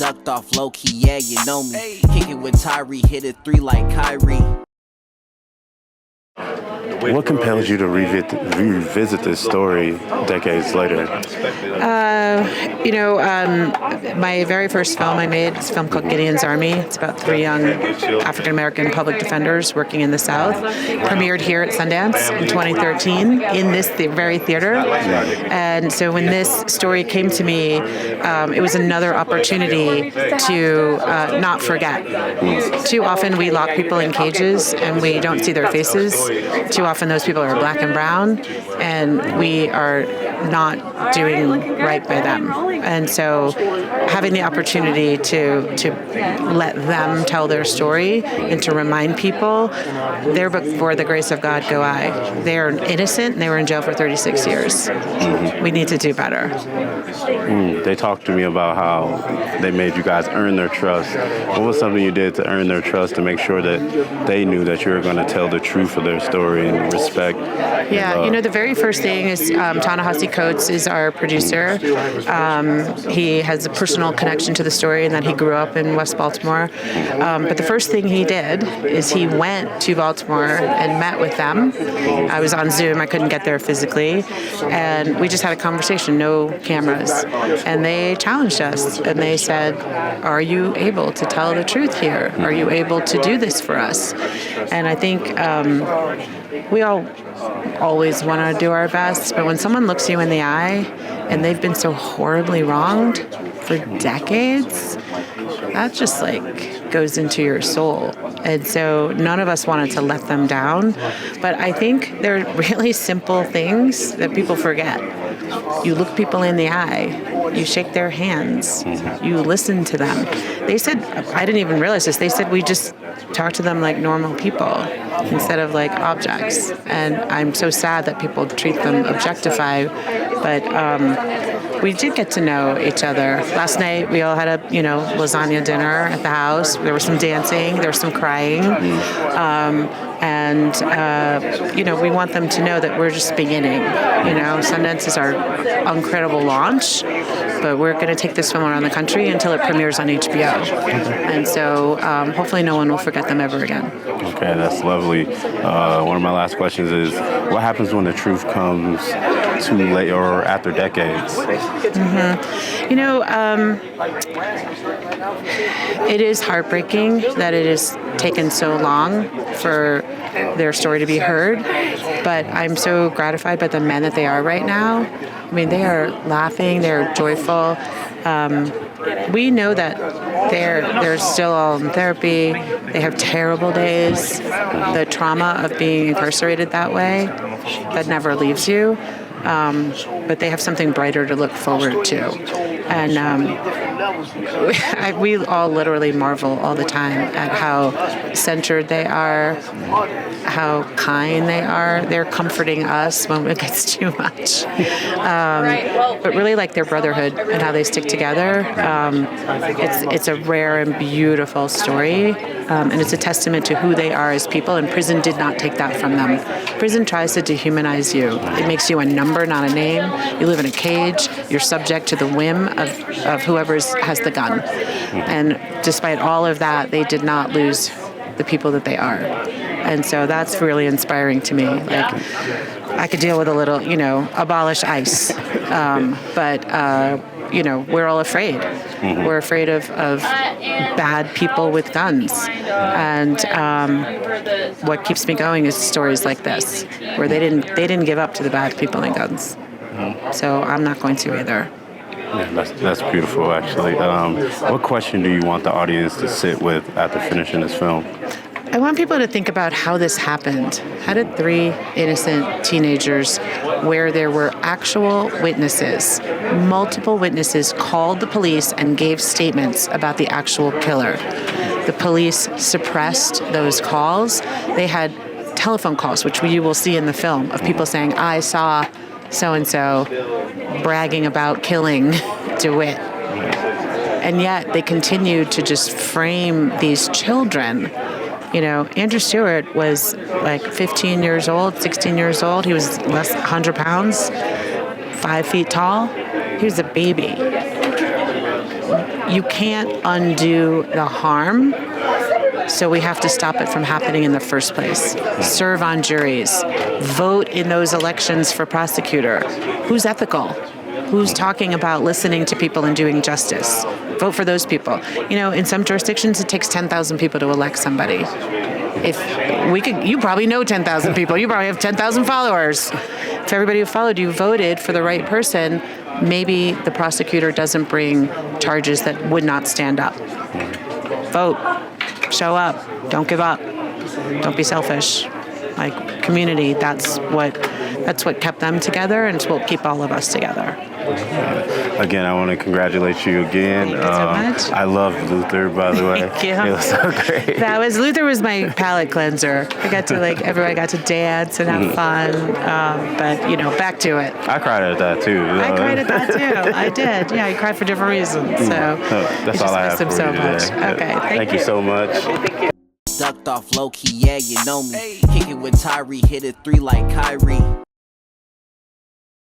ducked off low-key, yeah, you know me. Kickin' with Tyree, hit it 3 like Kyrie. What compels you to revisit this story decades later? My very first film I made is a film called Gideon's Army. It's about 3 young African-American public defenders working in the South. Premiered here at Sundance in 2013 in this very theater. And so when this story came to me, it was another opportunity to not forget. Too often we lock people in cages and we don't see their faces. Too often those people are black and brown, and we are not doing right by them. And so having the opportunity to let them tell their story and to remind people, there before the grace of God go I. They are innocent and they were in jail for 36 years. We need to do better. They talked to me about how they made you guys earn their trust. What was something you did to earn their trust to make sure that they knew that you were going to tell the truth of their story and respect? Yeah, the very first thing is Ta-Nehisi Coates is our producer. He has a personal connection to the story in that he grew up in West Baltimore. But the first thing he did is he went to Baltimore and met with them. I was on Zoom. I couldn't get there physically. And we just had a conversation, no cameras. And they challenged us. And they said, are you able to tell the truth here? Are you able to do this for us? And I think we all always want to do our best, but when someone looks you in the eye and they've been so horribly wronged for decades, that just goes into your soul. And so none of us wanted to let them down, but I think there are really simple things that people forget. You look people in the eye, you shake their hands, you listen to them. They said, I didn't even realize this, they said we just talk to them like normal people instead of like objects. And I'm so sad that people treat them objectify, but we did get to know each other. Last night we all had a lasagna dinner at the house. There was some dancing, there was some crying. We want them to know that we're just beginning. Sundance is our incredible launch, but we're going to take this film around the country until it premieres on HBO. And so hopefully no one will forget them ever again. Okay, that's lovely. One of my last questions is, what happens when the truth comes too late or after decades? It is heartbreaking that it has taken so long for their story to be heard, but I'm so gratified by the men that they are right now. I mean, they are laughing, they're joyful. We know that they're still all in therapy. They have terrible days. The trauma of being incarcerated that way, that never leaves you. But they have something brighter to look forward to. And we all literally marvel all the time at how centered they are, how kind they are. They're comforting us when it gets too much. But really like their brotherhood and how they stick together. It's a rare and beautiful story. And it's a testament to who they are as people, and prison did not take that from them. Prison tries to dehumanize you. It makes you a number, not a name. You live in a cage. You're subject to the whim of whoever has the gun. And despite all of that, they did not lose the people that they are. And so that's really inspiring to me. I could deal with a little, abolish ICE. But we're all afraid. We're afraid of bad people with guns. And what keeps me going is stories like this, where they didn't give up to the bad people and guns. So I'm not going to either. Yeah, that's beautiful, actually. What question do you want the audience to sit with after finishing this film? I want people to think about how this happened. How did 3 innocent teenagers, where there were actual witnesses, multiple witnesses called the police and gave statements about the actual killer. The police suppressed those calls. They had telephone calls, which you will see in the film, of people saying, I saw so-and-so bragging about killing DeWitt. And yet they continued to just frame these children. Andrew Stewart was 15 years old, 16 years old. He was less than 100 pounds, 5 feet tall. He was a baby. you can't undo the harm. So we have to stop it from happening in the first place. Serve on juries. Vote in those elections for prosecutor. Who's ethical? Who's talking about listening to people and doing justice? Vote for those people. You know, in some jurisdictions, it takes 10,000 people to elect somebody. If we could, you probably know 10,000 people. You probably have 10,000 followers. If everybody who followed you voted for the right person, maybe the prosecutor doesn't bring charges that would not stand up. Vote. Show up. Don't give up. Don't be selfish. Like community, that's what kept them together, and it's what will keep all of us together. Again, I want to congratulate you again. Thank you so much. I love Luther, by the way. Thank you. It was so great. Luther was my palate cleanser. I got to everybody got to dance and have fun. But back to it. I cried at that too. I cried at that too. I did. Yeah, I cried for different reasons. So that's all I have for you so today. much. Okay, thank you so much. Ducked off low key, yeah, you know me. Kick it with Tyree, hit it 3 like Kyrie.